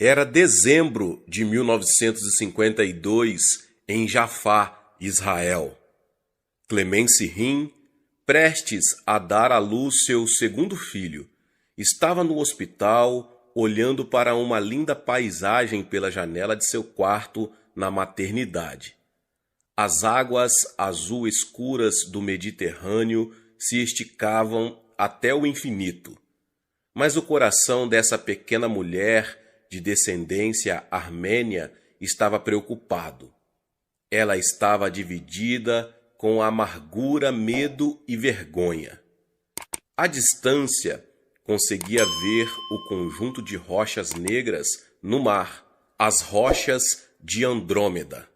Era dezembro de 1952 em Jafá, Israel. Clemence Rim, prestes a dar à luz seu segundo filho, estava no hospital olhando para uma linda paisagem pela janela de seu quarto na maternidade. As águas azul escuras do Mediterrâneo se esticavam até o infinito. Mas o coração dessa pequena mulher de descendência armênia estava preocupado. Ela estava dividida com amargura, medo e vergonha. À distância, conseguia ver o conjunto de rochas negras no mar, as rochas de Andrômeda.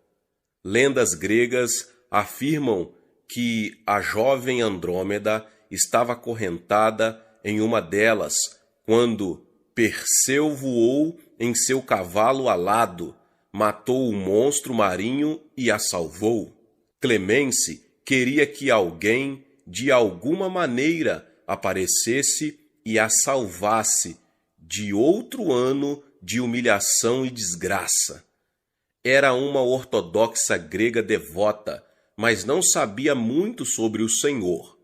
Lendas gregas afirmam que a jovem Andrômeda estava acorrentada em uma delas quando Perseu voou em seu cavalo alado, matou o monstro marinho e a salvou. Clemence queria que alguém, de alguma maneira, aparecesse e a salvasse de outro ano de humilhação e desgraça. Era uma ortodoxa grega devota, mas não sabia muito sobre o Senhor.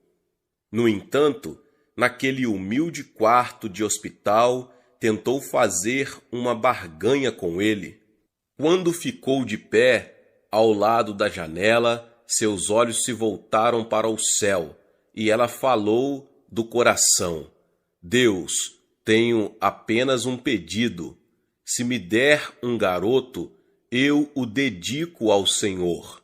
No entanto, naquele humilde quarto de hospital, tentou fazer uma barganha com ele. Quando ficou de pé, ao lado da janela, seus olhos se voltaram para o céu, e ela falou do coração. Deus, tenho apenas um pedido. Se me der um garoto, eu o dedico ao Senhor.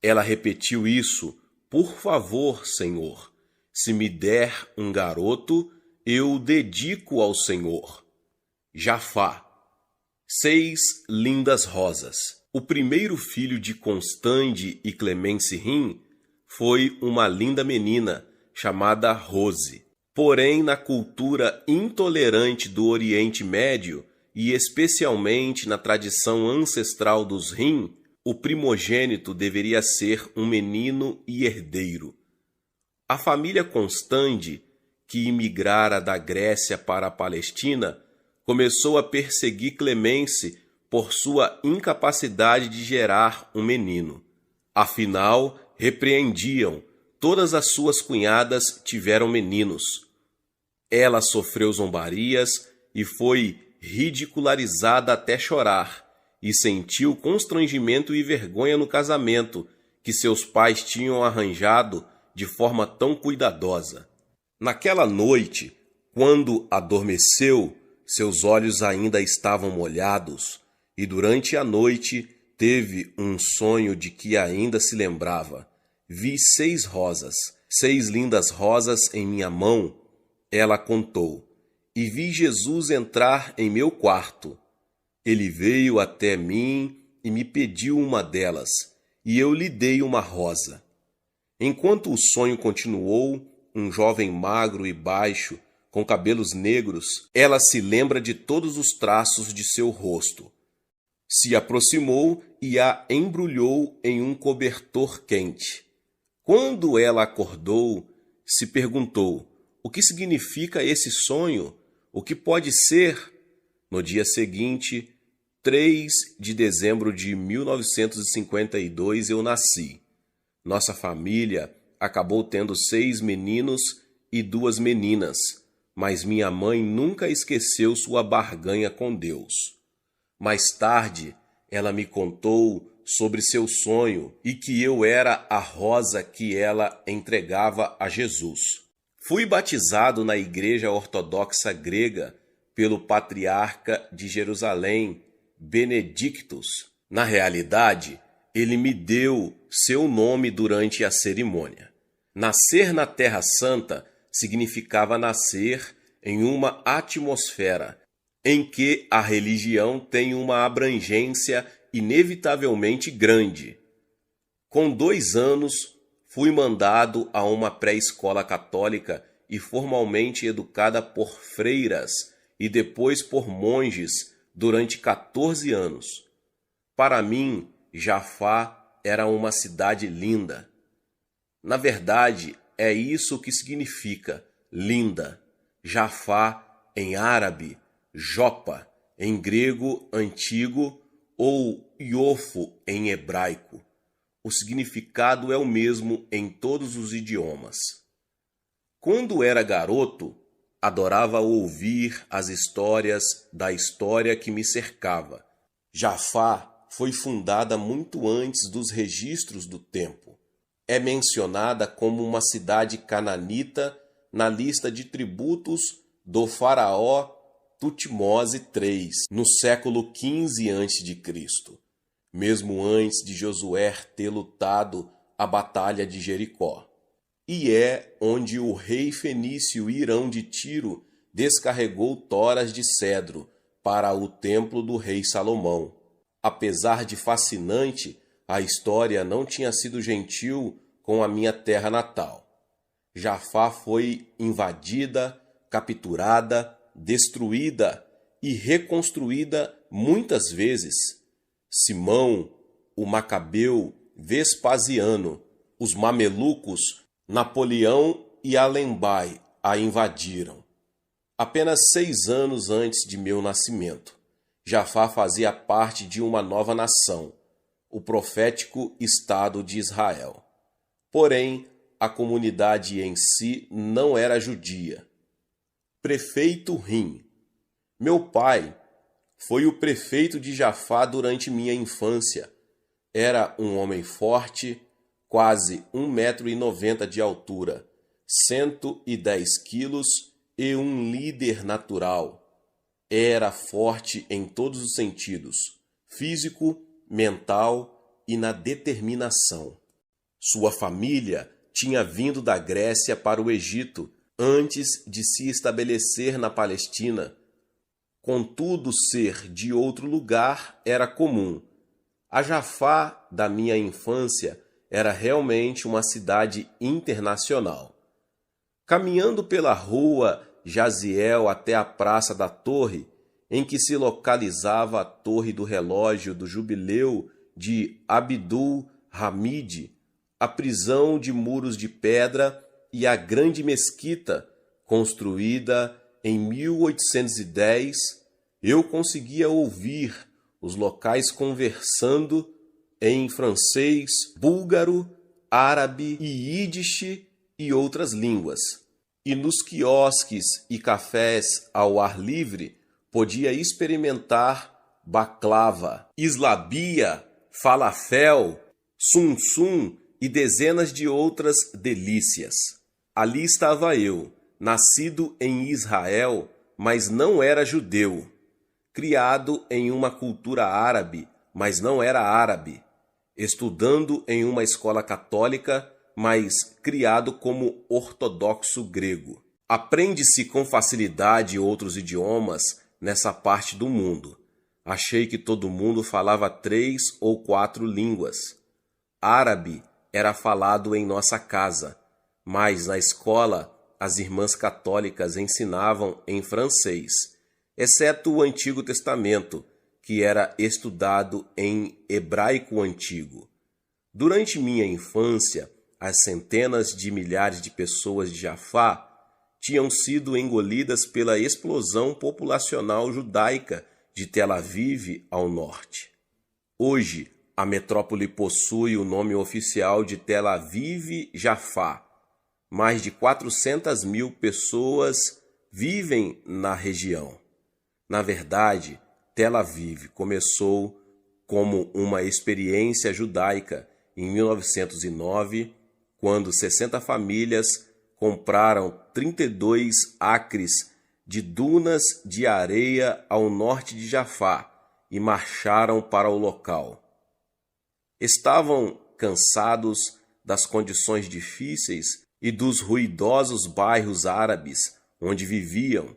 Ela repetiu isso. Por favor, Senhor. Se me der um garoto, eu o dedico ao Senhor. Jafá. 6 lindas rosas. O primeiro filho de Constande e Clemence Rim foi uma linda menina chamada Rose. Porém, na cultura intolerante do Oriente Médio, e especialmente na tradição ancestral dos Rim, o primogênito deveria ser um menino e herdeiro. A família Constande, que imigrara da Grécia para a Palestina, começou a perseguir Clemence por sua incapacidade de gerar um menino. Afinal, repreendiam, todas as suas cunhadas tiveram meninos. Ela sofreu zombarias e foi ridicularizada até chorar, e sentiu constrangimento e vergonha no casamento que seus pais tinham arranjado de forma tão cuidadosa. Naquela noite, quando adormeceu, seus olhos ainda estavam molhados, e durante a noite teve um sonho de que ainda se lembrava. Vi 6 rosas, 6 lindas rosas em minha mão, ela contou, e vi Jesus entrar em meu quarto. Ele veio até mim e me pediu uma delas, e eu lhe dei uma rosa. Enquanto o sonho continuou, um jovem magro e baixo, com cabelos negros, ela se lembra de todos os traços de seu rosto. Se aproximou e a embrulhou em um cobertor quente. Quando ela acordou, se perguntou: o que significa esse sonho? O que pode ser? No dia seguinte, 3 de dezembro de 1952, eu nasci. Nossa família acabou tendo 6 meninos e 2 meninas, mas minha mãe nunca esqueceu sua barganha com Deus. Mais tarde, ela me contou sobre seu sonho e que eu era a rosa que ela entregava a Jesus. Fui batizado na Igreja Ortodoxa Grega pelo patriarca de Jerusalém, Benedictus. Na realidade, ele me deu seu nome durante a cerimônia. Nascer na Terra Santa significava nascer em uma atmosfera em que a religião tem uma abrangência inevitavelmente grande. Com 2 anos, fui mandado a uma pré-escola católica e formalmente educada por freiras e depois por monges durante 14 anos. Para mim, Jafá era uma cidade linda. Na verdade, é isso que significa linda. Jafá, em árabe, Jopa, em grego antigo, ou iofo em hebraico. O significado é o mesmo em todos os idiomas. Quando era garoto, adorava ouvir as histórias da história que me cercava. Jafá foi fundada muito antes dos registros do tempo. É mencionada como uma cidade cananita na lista de tributos do faraó Tutmose III, no século XV a.C., mesmo antes de Josué ter lutado a Batalha de Jericó. E é onde o rei fenício Irão de Tiro descarregou toras de cedro para o templo do rei Salomão. Apesar de fascinante, a história não tinha sido gentil com a minha terra natal. Jafá foi invadida, capturada, destruída e reconstruída muitas vezes. Simão, o Macabeu, Vespasiano, os mamelucos, Napoleão e Alembai a invadiram. Apenas 6 anos antes de meu nascimento, Jafá fazia parte de uma nova nação, o profético Estado de Israel. Porém, a comunidade em si não era judia. Prefeito Rim. Meu pai foi o prefeito de Jafá durante minha infância. Era um homem forte, quase 1,90 m de altura, 110 quilos e um líder natural. Era forte em todos os sentidos, físico, mental e na determinação. Sua família tinha vindo da Grécia para o Egito antes de se estabelecer na Palestina. Contudo, ser de outro lugar era comum. A Jafá da minha infância era realmente uma cidade internacional. Caminhando pela rua Jaziel até a Praça da Torre, em que se localizava a Torre do Relógio do Jubileu de Abdul Hamid, a prisão de muros de pedra e a grande mesquita, construída em 1810, eu conseguia ouvir os locais conversando em francês, búlgaro, árabe e ídish e outras línguas. E nos quiosques e cafés ao ar livre podia experimentar baklava, islabia, falafel, sum-sum e dezenas de outras delícias. Ali estava eu, nascido em Israel, mas não era judeu, criado em uma cultura árabe, mas não era árabe, estudando em uma escola católica, mas criado como ortodoxo grego. Aprende-se com facilidade outros idiomas nessa parte do mundo. Achei que todo mundo falava 3 ou 4 línguas. Árabe era falado em nossa casa, mas na escola as irmãs católicas ensinavam em francês, exceto o Antigo Testamento, que era estudado em hebraico antigo. Durante minha infância, as centenas de milhares de pessoas de Jafá tinham sido engolidas pela explosão populacional judaica de Tel Aviv ao norte. Hoje, a metrópole possui o nome oficial de Tel Aviv-Jafá. Mais de 400 mil pessoas vivem na região. Na verdade, Tel Aviv começou como uma experiência judaica em 1909, quando 60 famílias compraram 32 acres de dunas de areia ao norte de Jafá e marcharam para o local. Estavam cansados das condições difíceis e dos ruidosos bairros árabes onde viviam.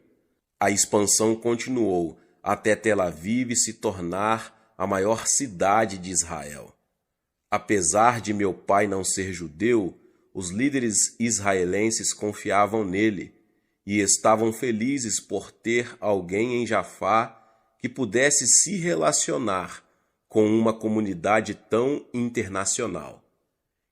A expansão continuou até Tel Aviv se tornar a maior cidade de Israel. Apesar de meu pai não ser judeu, os líderes israelenses confiavam nele e estavam felizes por ter alguém em Jafá que pudesse se relacionar com uma comunidade tão internacional.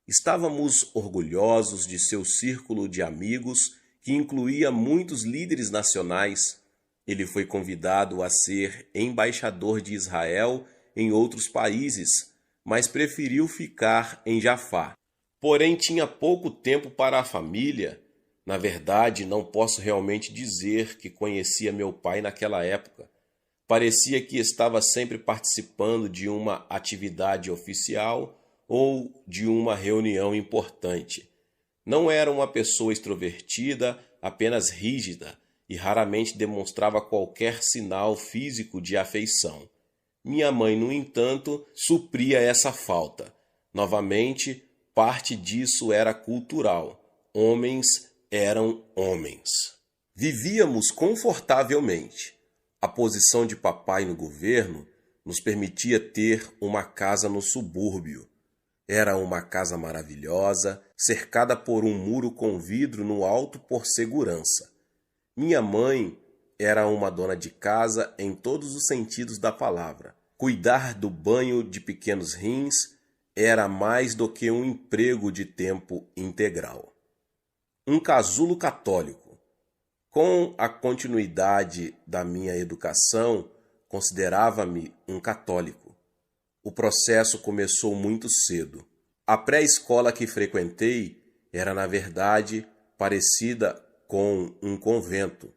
Estávamos orgulhosos de seu círculo de amigos, que incluía muitos líderes nacionais. Ele foi convidado a ser embaixador de Israel em outros países, mas preferiu ficar em Jafá. Porém, tinha pouco tempo para a família. Na verdade, não posso realmente dizer que conhecia meu pai naquela época. Parecia que estava sempre participando de uma atividade oficial ou de uma reunião importante. Não era uma pessoa extrovertida, apenas rígida, e raramente demonstrava qualquer sinal físico de afeição. Minha mãe, no entanto, supria essa falta. Novamente, parte disso era cultural. Homens eram homens. Vivíamos confortavelmente. A posição de papai no governo nos permitia ter uma casa no subúrbio. Era uma casa maravilhosa, cercada por um muro com vidro no alto por segurança. Minha mãe era uma dona de casa em todos os sentidos da palavra. Cuidar do banho de pequenos rins era mais do que um emprego de tempo integral. Um casulo católico. Com a continuidade da minha educação, considerava-me um católico. O processo começou muito cedo. A pré-escola que frequentei era, na verdade, parecida com um convento.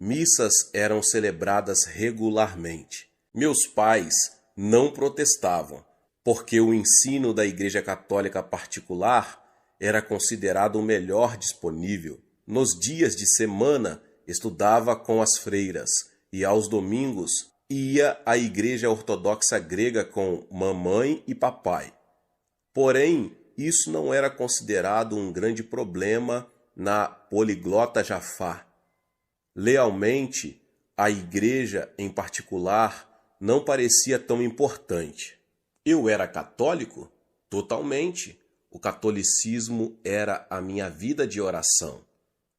Missas eram celebradas regularmente. Meus pais não protestavam, porque o ensino da Igreja Católica particular era considerado o melhor disponível. Nos dias de semana, estudava com as freiras e aos domingos ia à Igreja Ortodoxa Grega com mamãe e papai. Porém, isso não era considerado um grande problema na poliglota Jafá. Lealmente, a igreja em particular não parecia tão importante. Eu era católico? Totalmente. O catolicismo era a minha vida de oração.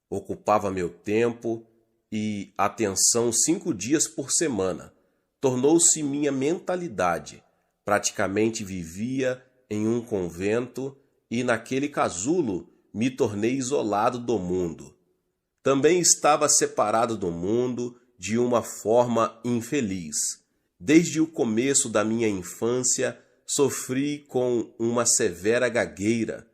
Ocupava meu tempo e atenção 5 dias por semana. Tornou-se minha mentalidade. Praticamente vivia em um convento e naquele casulo me tornei isolado do mundo. Também estava separado do mundo de uma forma infeliz. Desde o começo da minha infância, sofri com uma severa gagueira.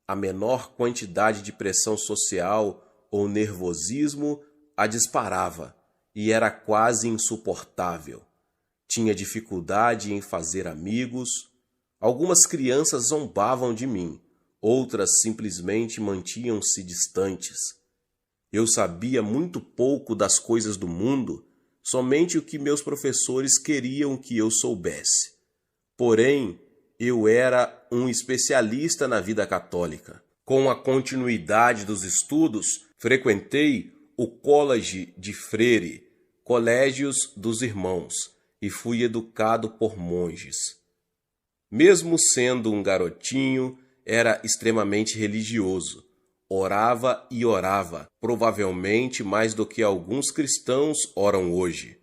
A menor quantidade de pressão social ou nervosismo a disparava e era quase insuportável. Tinha dificuldade em fazer amigos. Algumas crianças zombavam de mim, outras simplesmente mantinham-se distantes. Eu sabia muito pouco das coisas do mundo, somente o que meus professores queriam que eu soubesse. Porém, eu era um especialista na vida católica. Com a continuidade dos estudos, frequentei o College de Freire, Colégios dos Irmãos, e fui educado por monges. Mesmo sendo um garotinho, era extremamente religioso. Orava e orava, provavelmente mais do que alguns cristãos oram hoje.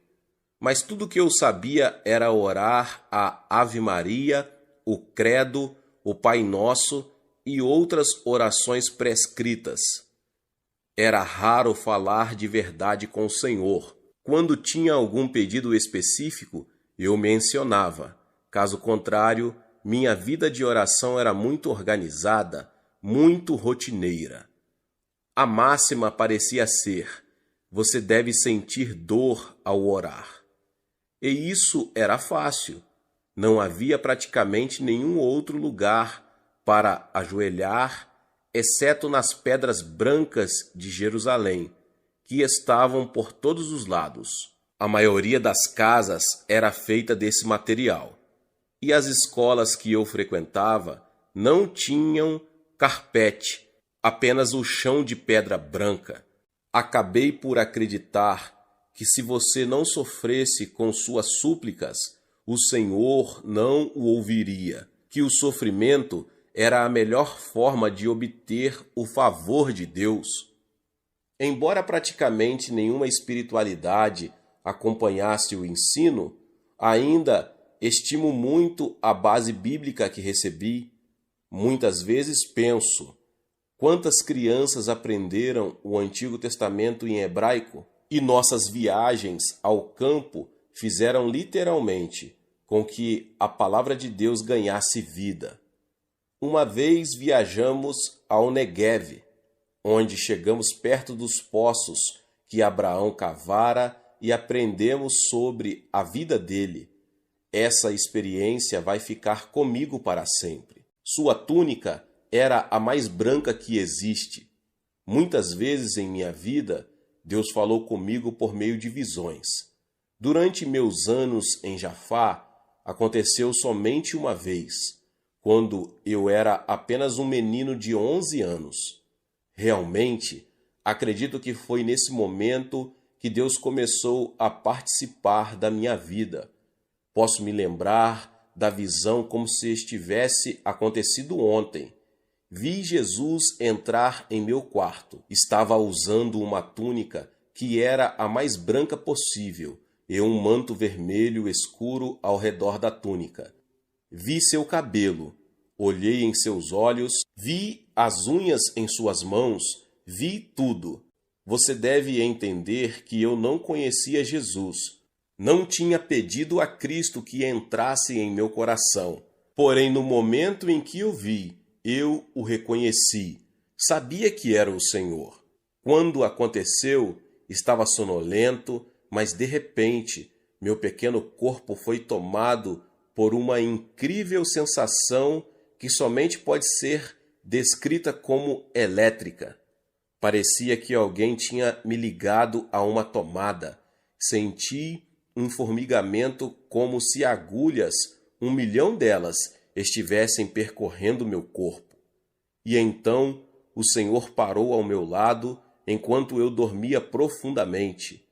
Mas tudo que eu sabia era orar a Ave Maria, o Credo, o Pai Nosso e outras orações prescritas. Era raro falar de verdade com o Senhor. Quando tinha algum pedido específico, eu mencionava. Caso contrário, minha vida de oração era muito organizada, muito rotineira. A máxima parecia ser: você deve sentir dor ao orar. E isso era fácil. Não havia praticamente nenhum outro lugar para ajoelhar, exceto nas pedras brancas de Jerusalém, que estavam por todos os lados. A maioria das casas era feita desse material. E as escolas que eu frequentava não tinham carpete, apenas o chão de pedra branca. Acabei por acreditar que se você não sofresse com suas súplicas, o Senhor não o ouviria, que o sofrimento era a melhor forma de obter o favor de Deus. Embora praticamente nenhuma espiritualidade acompanhasse o ensino, ainda estimo muito a base bíblica que recebi. Muitas vezes penso: quantas crianças aprenderam o Antigo Testamento em hebraico? E nossas viagens ao campo fizeram literalmente com que a palavra de Deus ganhasse vida. Uma vez viajamos ao Negueve, onde chegamos perto dos poços que Abraão cavara e aprendemos sobre a vida dele. Essa experiência vai ficar comigo para sempre. Sua túnica era a mais branca que existe. Muitas vezes em minha vida, Deus falou comigo por meio de visões. Durante meus anos em Jafá, aconteceu somente uma vez, quando eu era apenas um menino de 11 anos. Realmente, acredito que foi nesse momento que Deus começou a participar da minha vida. Posso me lembrar da visão como se estivesse acontecido ontem. Vi Jesus entrar em meu quarto. Estava usando uma túnica que era a mais branca possível e um manto vermelho escuro ao redor da túnica. Vi seu cabelo, olhei em seus olhos, vi as unhas em suas mãos, vi tudo. Você deve entender que eu não conhecia Jesus. Não tinha pedido a Cristo que entrasse em meu coração. Porém, no momento em que o vi, eu o reconheci. Sabia que era o Senhor. Quando aconteceu, estava sonolento, mas de repente, meu pequeno corpo foi tomado por uma incrível sensação que somente pode ser descrita como elétrica. Parecia que alguém tinha me ligado a uma tomada. Senti um formigamento como se agulhas, 1.000.000 delas, estivessem percorrendo meu corpo. E então o Senhor parou ao meu lado enquanto eu dormia profundamente.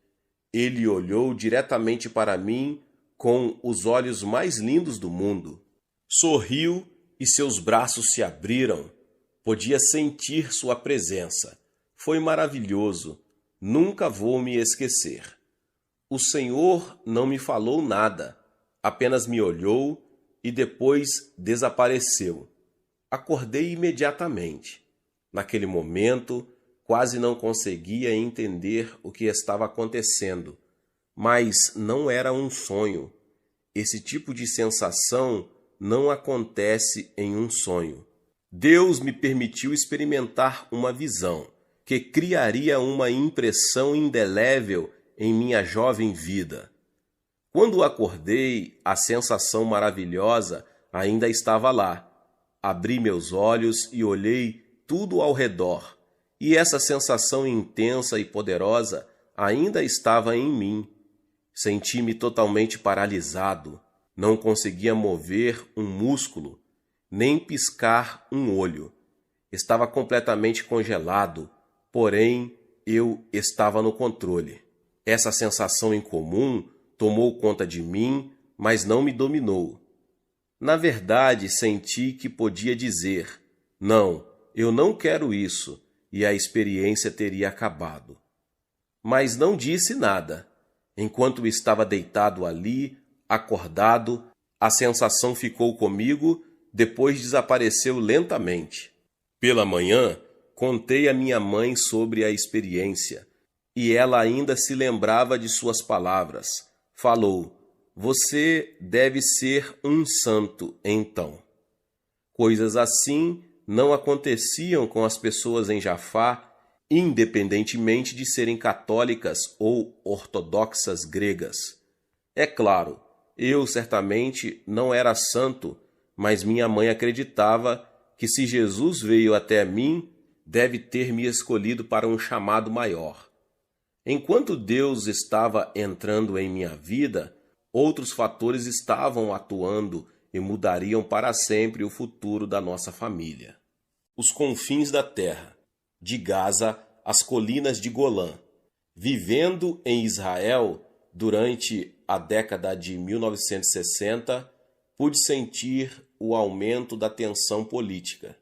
Ele olhou diretamente para mim com os olhos mais lindos do mundo. Sorriu e seus braços se abriram. Podia sentir sua presença. Foi maravilhoso. Nunca vou me esquecer. O Senhor não me falou nada, apenas me olhou e depois desapareceu. Acordei imediatamente. Naquele momento, quase não conseguia entender o que estava acontecendo, mas não era um sonho. Esse tipo de sensação não acontece em um sonho. Deus me permitiu experimentar uma visão que criaria uma impressão indelével em minha jovem vida. Quando acordei, a sensação maravilhosa ainda estava lá. Abri meus olhos e olhei tudo ao redor, e essa sensação intensa e poderosa ainda estava em mim. Senti-me totalmente paralisado. Não conseguia mover um músculo, nem piscar um olho. Estava completamente congelado, porém eu estava no controle. Essa sensação incomum tomou conta de mim, mas não me dominou. Na verdade, senti que podia dizer: não, eu não quero isso, e a experiência teria acabado. Mas não disse nada. Enquanto estava deitado ali, acordado, a sensação ficou comigo, depois desapareceu lentamente. Pela manhã, contei à minha mãe sobre a experiência, e ela ainda se lembrava de suas palavras. Falou: você deve ser um santo, então. Coisas assim não aconteciam com as pessoas em Jafá, independentemente de serem católicas ou ortodoxas gregas. É claro, eu certamente não era santo, mas minha mãe acreditava que se Jesus veio até mim, deve ter me escolhido para um chamado maior. Enquanto Deus estava entrando em minha vida, outros fatores estavam atuando e mudariam para sempre o futuro da nossa família. Os confins da terra, de Gaza às colinas de Golã. Vivendo em Israel durante a década de 1960, pude sentir o aumento da tensão política.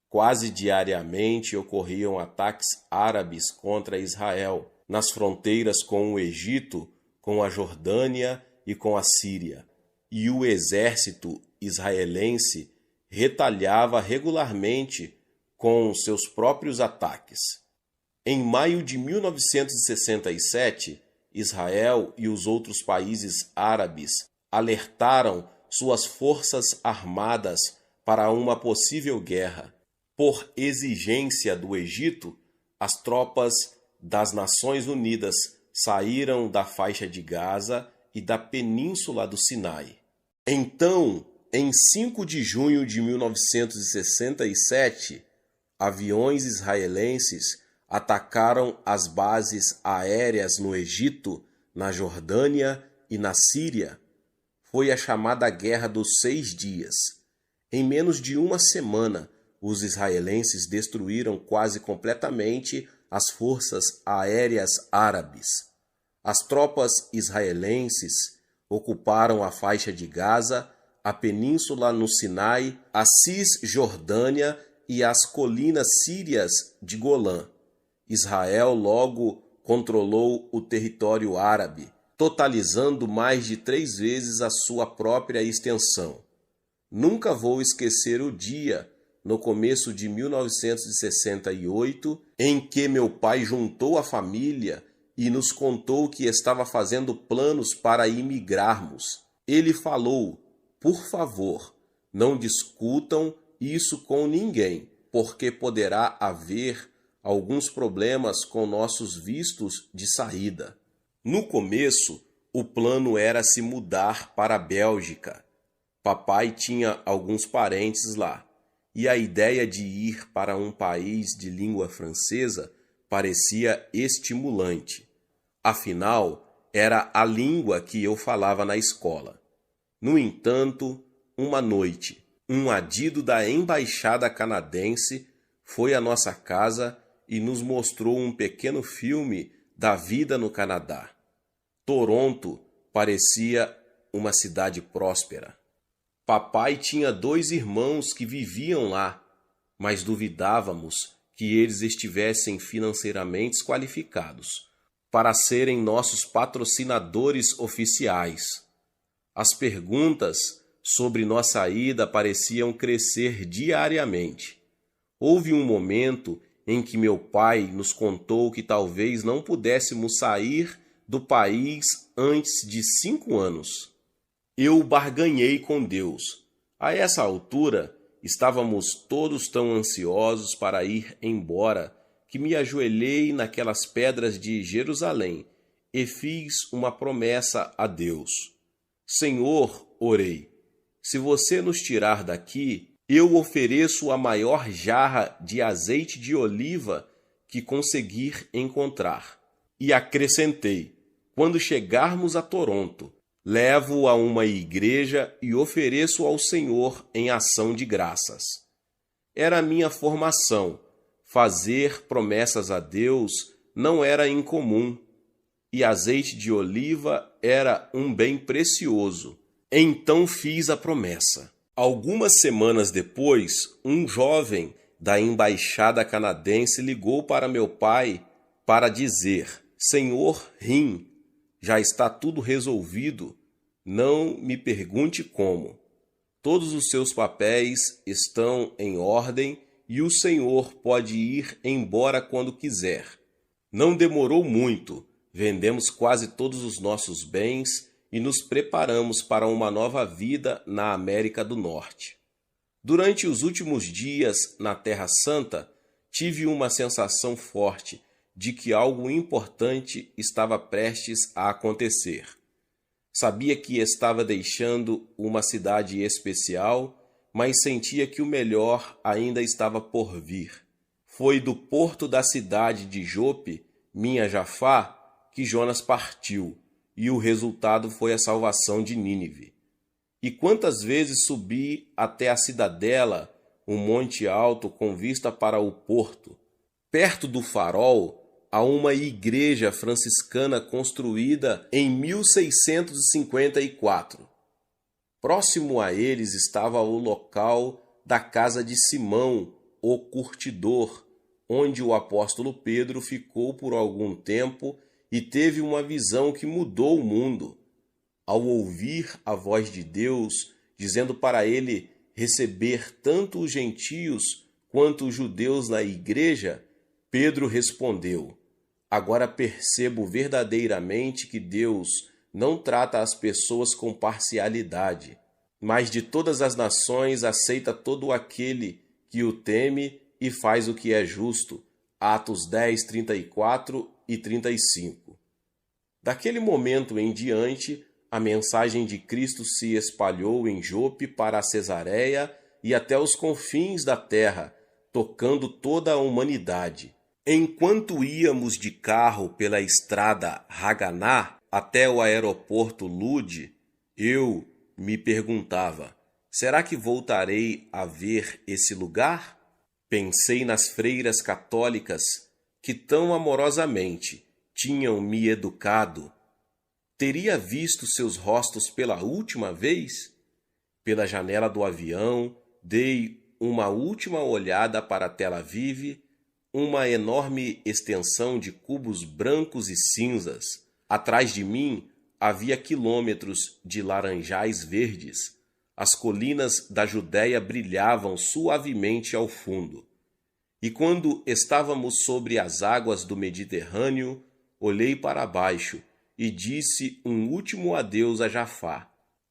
Quase diariamente ocorriam ataques árabes contra Israel, nas fronteiras com o Egito, com a Jordânia e com a Síria, e o exército israelense retalhava regularmente com seus próprios ataques. Em maio de 1967, Israel e os outros países árabes alertaram suas forças armadas para uma possível guerra. Por exigência do Egito, as tropas das Nações Unidas saíram da faixa de Gaza e da península do Sinai. Então, em 5 de junho de 1967, aviões israelenses atacaram as bases aéreas no Egito, na Jordânia e na Síria. Foi a chamada Guerra dos 6 Dias. Em menos de uma semana, os israelenses destruíram quase completamente as forças aéreas árabes. As tropas israelenses ocuparam a faixa de Gaza, a península no Sinai, a Cisjordânia e as colinas sírias de Golã. Israel logo controlou o território árabe, totalizando mais de 3 vezes a sua própria extensão. Nunca vou esquecer o dia, no começo de 1968, em que meu pai juntou a família e nos contou que estava fazendo planos para imigrarmos. Ele falou: por favor, não discutam isso com ninguém, porque poderá haver alguns problemas com nossos vistos de saída. No começo, o plano era se mudar para a Bélgica. Papai tinha alguns parentes lá, e a ideia de ir para um país de língua francesa parecia estimulante. Afinal, era a língua que eu falava na escola. No entanto, uma noite, um adido da embaixada canadense foi à nossa casa e nos mostrou um pequeno filme da vida no Canadá. Toronto parecia uma cidade próspera. Papai tinha 2 irmãos que viviam lá, mas duvidávamos que eles estivessem financeiramente qualificados para serem nossos patrocinadores oficiais. As perguntas sobre nossa ida pareciam crescer diariamente. Houve um momento em que meu pai nos contou que talvez não pudéssemos sair do país antes de 5 anos. Eu barganhei com Deus. A essa altura, estávamos todos tão ansiosos para ir embora que me ajoelhei naquelas pedras de Jerusalém e fiz uma promessa a Deus. Senhor, orei, se você nos tirar daqui, eu ofereço a maior jarra de azeite de oliva que conseguir encontrar. E acrescentei: quando chegarmos a Toronto, levo-o a uma igreja e ofereço ao Senhor em ação de graças. Era a minha formação. Fazer promessas a Deus não era incomum, e azeite de oliva era um bem precioso. Então fiz a promessa. Algumas semanas depois, um jovem da embaixada canadense ligou para meu pai para dizer: Senhor Rim, já está tudo resolvido. Não me pergunte como. Todos os seus papéis estão em ordem e o Senhor pode ir embora quando quiser. Não demorou muito. Vendemos quase todos os nossos bens e nos preparamos para uma nova vida na América do Norte. Durante os últimos dias na Terra Santa, tive uma sensação forte de que algo importante estava prestes a acontecer. Sabia que estava deixando uma cidade especial, mas sentia que o melhor ainda estava por vir. Foi do porto da cidade de Jope, minha Jafá, que Jonas partiu, e o resultado foi a salvação de Nínive. E quantas vezes subi até a cidadela, um monte alto com vista para o porto. Perto do farol, há uma igreja franciscana construída em 1654. Próximo a eles estava o local da casa de Simão, o curtidor, onde o apóstolo Pedro ficou por algum tempo e teve uma visão que mudou o mundo. Ao ouvir a voz de Deus, dizendo para ele receber tanto os gentios quanto os judeus na igreja, Pedro respondeu: agora percebo verdadeiramente que Deus não trata as pessoas com parcialidade, mas de todas as nações aceita todo aquele que o teme e faz o que é justo. Atos 10, 34 e 35. Daquele momento em diante, a mensagem de Cristo se espalhou em Jope para a Cesareia e até os confins da terra, tocando toda a humanidade. Enquanto íamos de carro pela estrada Haganá até o aeroporto Lude, eu me perguntava: será que voltarei a ver esse lugar? Pensei nas freiras católicas que tão amorosamente tinham me educado. Teria visto seus rostos pela última vez? Pela janela do avião, dei uma última olhada para Tel Aviv, uma enorme extensão de cubos brancos e cinzas. Atrás de mim havia quilômetros de laranjais verdes. As colinas da Judéia brilhavam suavemente ao fundo. E quando estávamos sobre as águas do Mediterrâneo, olhei para baixo e disse um último adeus a Jafá.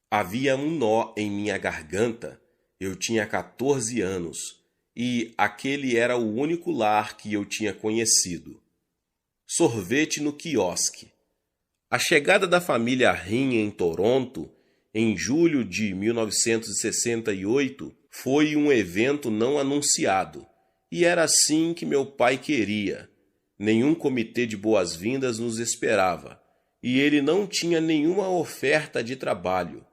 Havia um nó em minha garganta. Eu tinha 14 anos e aquele era o único lar que eu tinha conhecido. Sorvete no quiosque. A chegada da família Rim em Toronto, em julho de 1968, foi um evento não anunciado, e era assim que meu pai queria. Nenhum comitê de boas-vindas nos esperava, e ele não tinha nenhuma oferta de trabalho.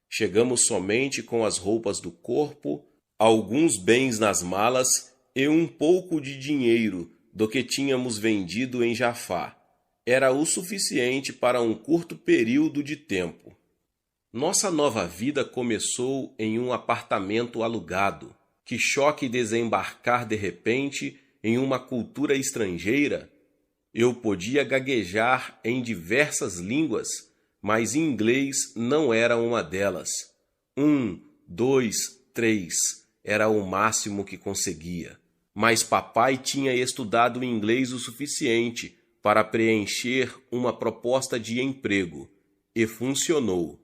Chegamos somente com as roupas do corpo, alguns bens nas malas e um pouco de dinheiro do que tínhamos vendido em Jafá. Era o suficiente para um curto período de tempo. Nossa nova vida começou em um apartamento alugado. Que choque desembarcar de repente em uma cultura estrangeira. Eu podia gaguejar em diversas línguas, mas inglês não era uma delas. 1, 2, 3 era o máximo que conseguia. Mas papai tinha estudado inglês o suficiente para preencher uma proposta de emprego, e funcionou.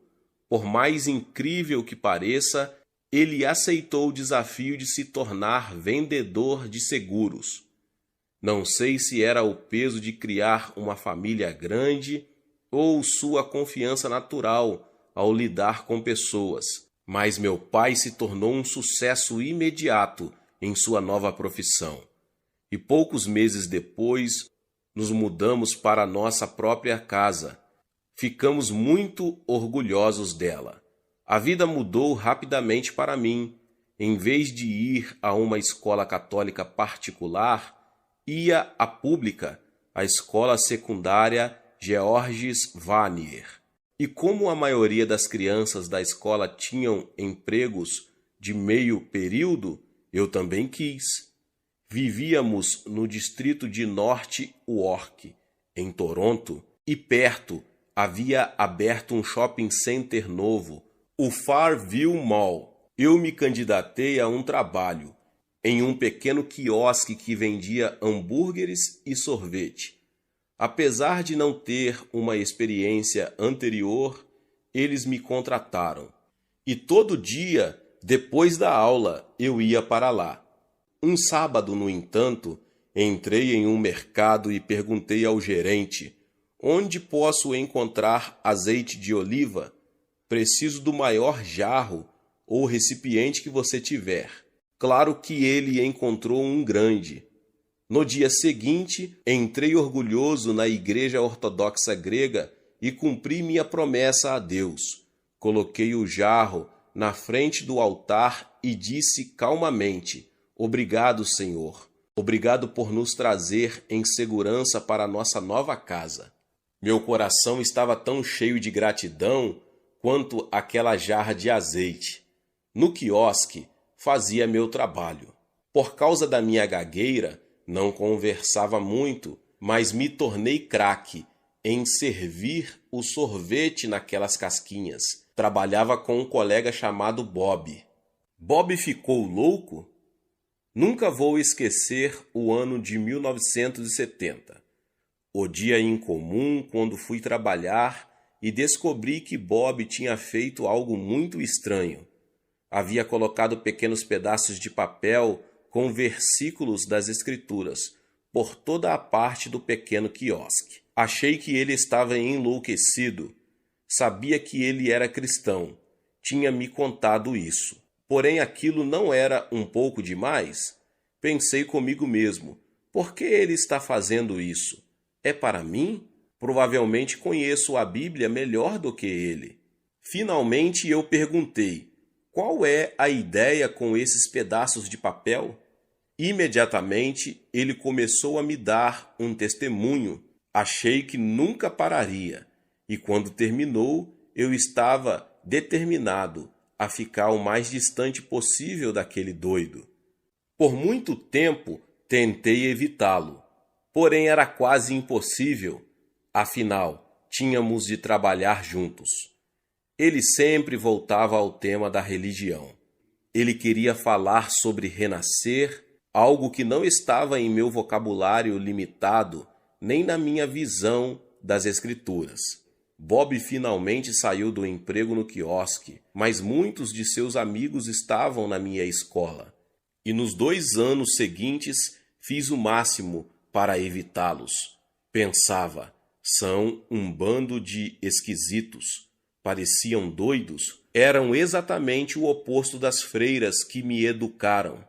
Por mais incrível que pareça, ele aceitou o desafio de se tornar vendedor de seguros. Não sei se era o peso de criar uma família grande ou sua confiança natural ao lidar com pessoas, mas meu pai se tornou um sucesso imediato em sua nova profissão. E poucos meses depois, nos mudamos para nossa própria casa. Ficamos muito orgulhosos dela. A vida mudou rapidamente para mim. Em vez de ir a uma escola católica particular, ia à pública, a escola secundária Georges Vanier. E como a maioria das crianças da escola tinham empregos de meio período, eu também quis. Vivíamos no distrito de North York, em Toronto, e perto havia aberto um shopping center novo, o Fairview Mall. Eu me candidatei a um trabalho em um pequeno quiosque que vendia hambúrgueres e sorvete. Apesar de não ter uma experiência anterior, eles me contrataram. E todo dia, depois da aula, eu ia para lá. Um sábado, no entanto, entrei em um mercado e perguntei ao gerente: onde posso encontrar azeite de oliva? Preciso do maior jarro ou recipiente que você tiver. Claro que ele encontrou um grande. No dia seguinte, entrei orgulhoso na igreja ortodoxa grega e cumpri minha promessa a Deus. Coloquei o jarro na frente do altar e disse calmamente: obrigado, Senhor. Obrigado por nos trazer em segurança para a nossa nova casa. Meu coração estava tão cheio de gratidão quanto aquela jarra de azeite. No quiosque, fazia meu trabalho. Por causa da minha gagueira, não conversava muito, mas me tornei craque em servir o sorvete naquelas casquinhas. Trabalhava com um colega chamado Bob. Bob ficou louco? Nunca vou esquecer o ano de 1970. O dia incomum quando fui trabalhar e descobri que Bob tinha feito algo muito estranho. Havia colocado pequenos pedaços de papel com versículos das Escrituras por toda a parte do pequeno quiosque. Achei que ele estava enlouquecido. Sabia que ele era cristão. Tinha me contado isso. Porém, aquilo não era um pouco demais? Pensei comigo mesmo. Por que ele está fazendo isso? É para mim? Provavelmente conheço a Bíblia melhor do que ele. Finalmente eu perguntei: qual é a ideia com esses pedaços de papel? Imediatamente ele começou a me dar um testemunho. Achei que nunca pararia, e quando terminou, eu estava determinado a ficar o mais distante possível daquele doido. Por muito tempo tentei evitá-lo, porém era quase impossível, afinal, tínhamos de trabalhar juntos. Ele sempre voltava ao tema da religião. Ele queria falar sobre renascer, algo que não estava em meu vocabulário limitado, nem na minha visão das Escrituras. Bob finalmente saiu do emprego no quiosque, mas muitos de seus amigos estavam na minha escola. E nos 2 anos seguintes fiz o máximo para evitá-los. Pensava, são um bando de esquisitos. Pareciam doidos. Eram exatamente o oposto das freiras que me educaram.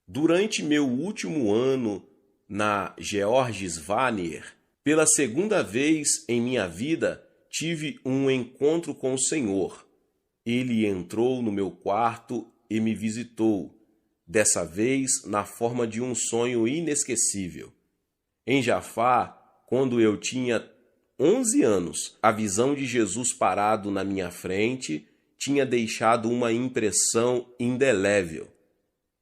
Durante meu último ano na Georges Vanier, pela segunda vez em minha vida, tive um encontro com o Senhor. Ele entrou no meu quarto e me visitou, dessa vez na forma de um sonho inesquecível. Em Jafá, quando eu tinha 11 anos, a visão de Jesus parado na minha frente tinha deixado uma impressão indelével.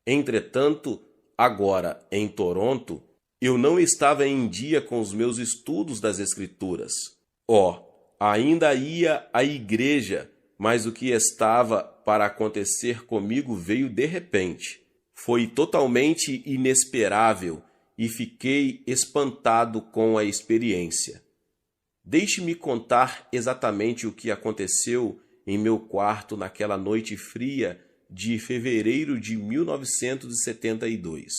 Entretanto, agora, em Toronto, eu não estava em dia com os meus estudos das Escrituras. Ainda ia à igreja, mas o que estava para acontecer comigo veio de repente. Foi totalmente inesperável e fiquei espantado com a experiência. Deixe-me contar exatamente o que aconteceu em meu quarto naquela noite fria de fevereiro de 1972.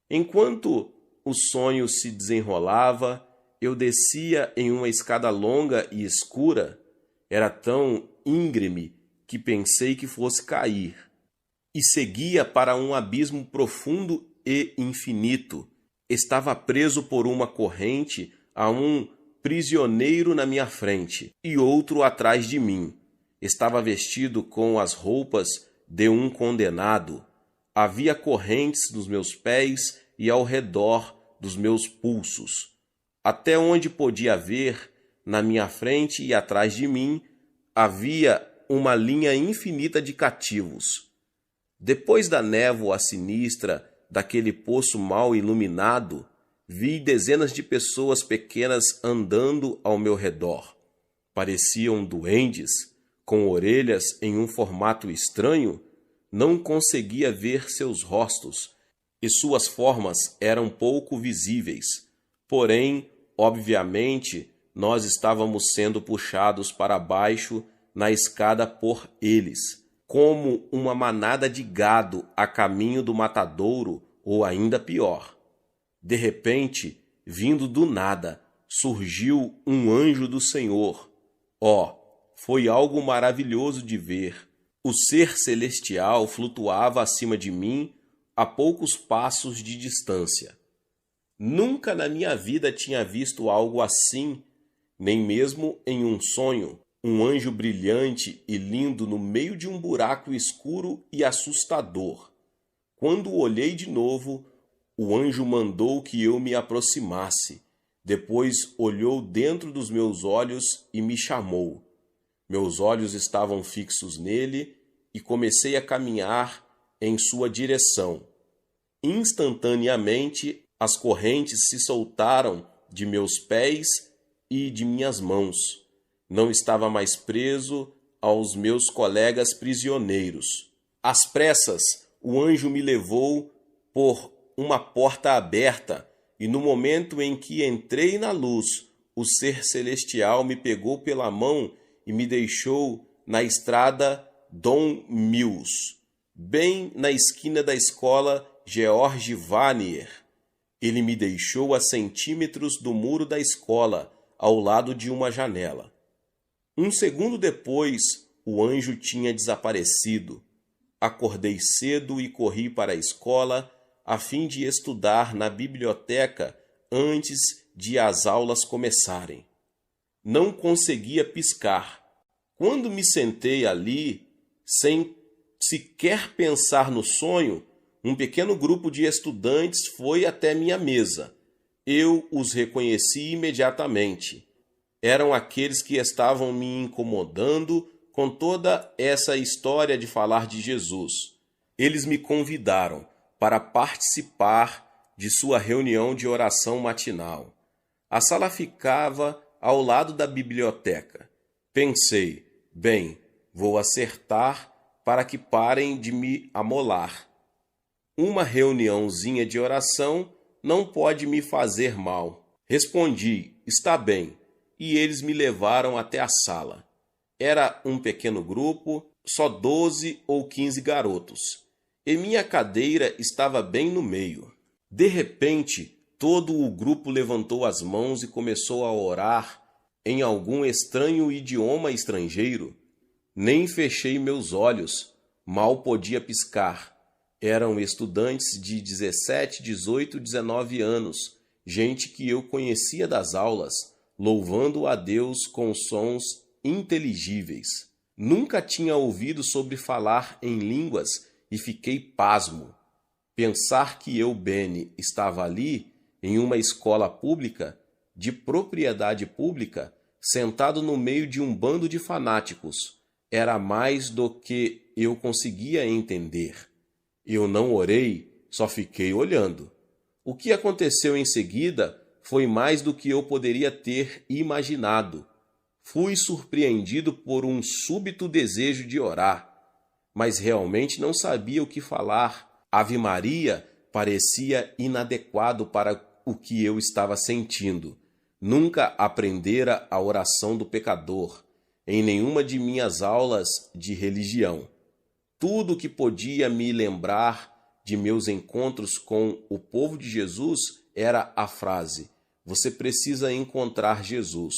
Enquanto o sonho se desenrolava, eu descia em uma escada longa e escura. Era tão íngreme que pensei que fosse cair. E seguia para um abismo profundo e infinito. Estava preso por uma corrente a um prisioneiro na minha frente e outro atrás de mim. Estava vestido com as roupas de um condenado. Havia correntes nos meus pés e ao redor dos meus pulsos. Até onde podia ver, na minha frente e atrás de mim, havia uma linha infinita de cativos. Depois da névoa sinistra daquele poço mal iluminado, vi dezenas de pessoas pequenas andando ao meu redor. Pareciam duendes, com orelhas em um formato estranho. Não conseguia ver seus rostos, e suas formas eram pouco visíveis. Porém, obviamente, nós estávamos sendo puxados para baixo na escada por eles, como uma manada de gado a caminho do matadouro, ou ainda pior. De repente, vindo do nada, surgiu um anjo do Senhor. Foi algo maravilhoso de ver. O ser celestial flutuava acima de mim a poucos passos de distância. Nunca na minha vida tinha visto algo assim, nem mesmo em um sonho. Um anjo brilhante e lindo no meio de um buraco escuro e assustador. Quando olhei de novo, o anjo mandou que eu me aproximasse. Depois olhou dentro dos meus olhos e me chamou. Meus olhos estavam fixos nele e comecei a caminhar em sua direção. Instantaneamente, as correntes se soltaram de meus pés e de minhas mãos. Não estava mais preso aos meus colegas prisioneiros. Às pressas, o anjo me levou por uma porta aberta, e no momento em que entrei na luz, o ser celestial me pegou pela mão e me deixou na estrada Dom Mills, bem na esquina da escola George Vanier. Ele me deixou a centímetros do muro da escola, ao lado de uma janela. Um segundo depois, o anjo tinha desaparecido. Acordei cedo e corri para a escola a fim de estudar na biblioteca antes de as aulas começarem. Não conseguia piscar. Quando me sentei ali, sem sequer pensar no sonho, um pequeno grupo de estudantes foi até minha mesa. Eu os reconheci imediatamente. Eram aqueles que estavam me incomodando com toda essa história de falar de Jesus. Eles me convidaram para participar de sua reunião de oração matinal. A sala ficava ao lado da biblioteca. Pensei, bem, vou acertar para que parem de me amolar. Uma reuniãozinha de oração não pode me fazer mal. Respondi, está bem, e eles me levaram até a sala. Era um pequeno grupo, só 12 ou 15 garotos, e minha cadeira estava bem no meio. De repente, todo o grupo levantou as mãos e começou a orar em algum estranho idioma estrangeiro. Nem fechei meus olhos, mal podia piscar. Eram estudantes de 17, 18, 19 anos, gente que eu conhecia das aulas, louvando a Deus com sons inteligíveis. Nunca tinha ouvido sobre falar em línguas e fiquei pasmo. Pensar que eu, Benny, estava ali, em uma escola pública, de propriedade pública, sentado no meio de um bando de fanáticos, era mais do que eu conseguia entender. Eu não orei, só fiquei olhando. O que aconteceu em seguida foi mais do que eu poderia ter imaginado. Fui surpreendido por um súbito desejo de orar, mas realmente não sabia o que falar. Ave Maria parecia inadequado para o que eu estava sentindo. Nunca aprendera a oração do pecador em nenhuma de minhas aulas de religião. Tudo que podia me lembrar de meus encontros com o povo de Jesus era a frase: você precisa encontrar Jesus.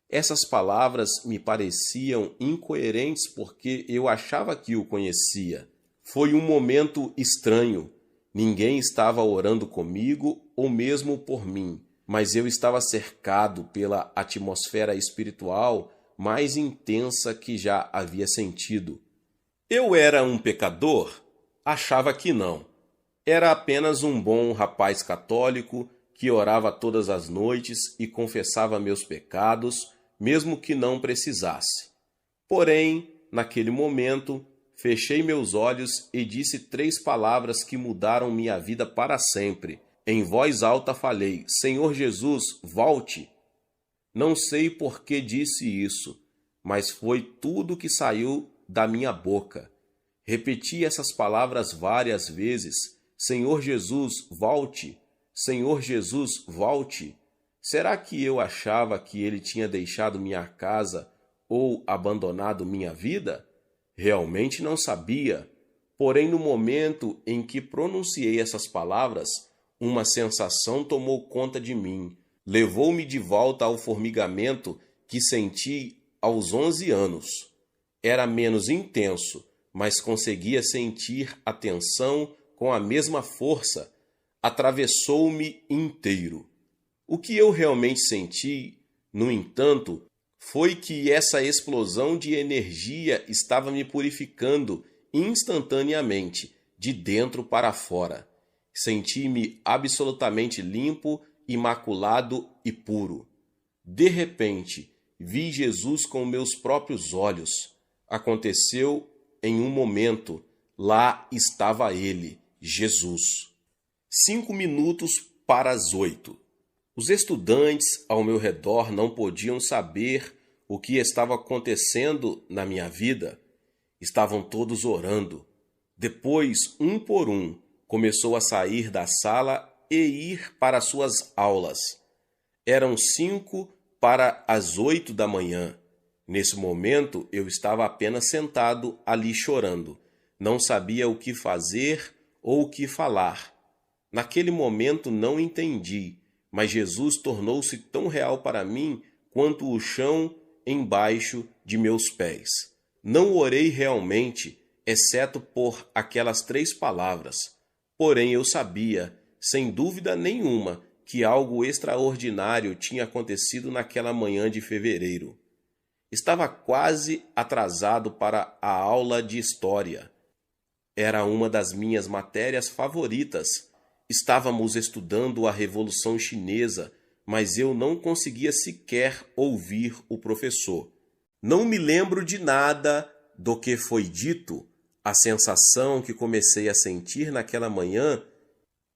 Essas palavras me pareciam incoerentes porque eu achava que o conhecia. Foi um momento estranho. Ninguém estava orando comigo ou mesmo por mim, mas eu estava cercado pela atmosfera espiritual mais intensa que já havia sentido. Eu era um pecador? Achava que não. Era apenas um bom rapaz católico que orava todas as noites e confessava meus pecados, mesmo que não precisasse. Porém, naquele momento, fechei meus olhos e disse 3 palavras que mudaram minha vida para sempre. Em voz alta falei: Senhor Jesus, volte! Não sei por que disse isso, mas foi tudo que saiu da minha boca. Repeti essas palavras várias vezes: Senhor Jesus, volte! Senhor Jesus, volte! Será que eu achava que ele tinha deixado minha casa ou abandonado minha vida? Realmente não sabia. Porém, no momento em que pronunciei essas palavras, uma sensação tomou conta de mim. Levou-me de volta ao formigamento que senti aos 11 anos. Era menos intenso, mas conseguia sentir a tensão com a mesma força. Atravessou-me inteiro. O que eu realmente senti, no entanto, foi que essa explosão de energia estava me purificando instantaneamente, de dentro para fora. Senti-me absolutamente limpo, imaculado e puro. De repente, vi Jesus com meus próprios olhos. Aconteceu em um momento. Lá estava ele, Jesus. 5 minutos para as 8. Os estudantes ao meu redor não podiam saber o que estava acontecendo na minha vida. Estavam todos orando. Depois, um por um, Começou a sair da sala e ir para suas aulas. Eram 7:55 da manhã. Nesse momento, eu estava apenas sentado ali chorando. Não sabia o que fazer ou o que falar. Naquele momento não entendi, mas Jesus tornou-se tão real para mim quanto o chão embaixo de meus pés. Não orei realmente, exceto por aquelas 3 palavras. Porém, eu sabia, sem dúvida nenhuma, que algo extraordinário tinha acontecido naquela manhã de fevereiro. Estava quase atrasado para a aula de história. Era uma das minhas matérias favoritas. Estávamos estudando a Revolução Chinesa, mas eu não conseguia sequer ouvir o professor. Não me lembro de nada do que foi dito. A sensação que comecei a sentir naquela manhã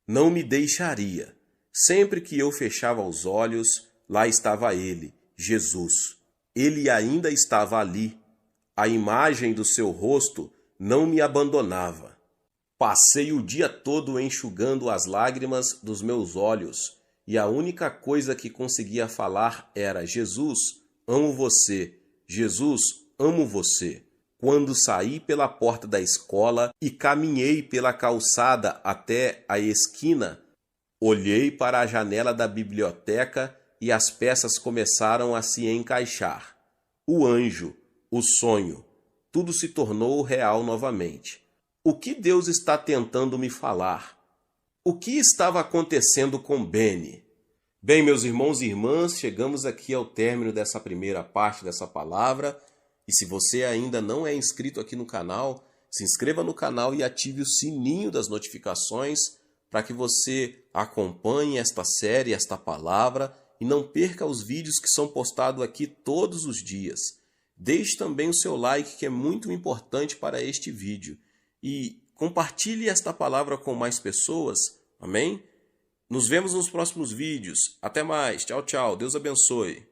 não me deixaria. Sempre que eu fechava os olhos, lá estava ele, Jesus. Ele ainda estava ali. A imagem do seu rosto não me abandonava. Passei o dia todo enxugando as lágrimas dos meus olhos, e a única coisa que conseguia falar era: Jesus, amo você. Jesus, amo você. Quando saí pela porta da escola e caminhei pela calçada até a esquina, olhei para a janela da biblioteca e as peças começaram a se encaixar. O anjo, o sonho, tudo se tornou real novamente. O que Deus está tentando me falar? O que estava acontecendo com Benny? Bem, meus irmãos e irmãs, chegamos aqui ao término dessa primeira parte dessa palavra. E se você ainda não é inscrito aqui no canal, se inscreva no canal e ative o sininho das notificações para que você acompanhe esta série, esta palavra, e não perca os vídeos que são postados aqui todos os dias. Deixe também o seu like, que é muito importante para este vídeo. E compartilhe esta palavra com mais pessoas. Amém? Nos vemos nos próximos vídeos. Até mais. Tchau, tchau. Deus abençoe.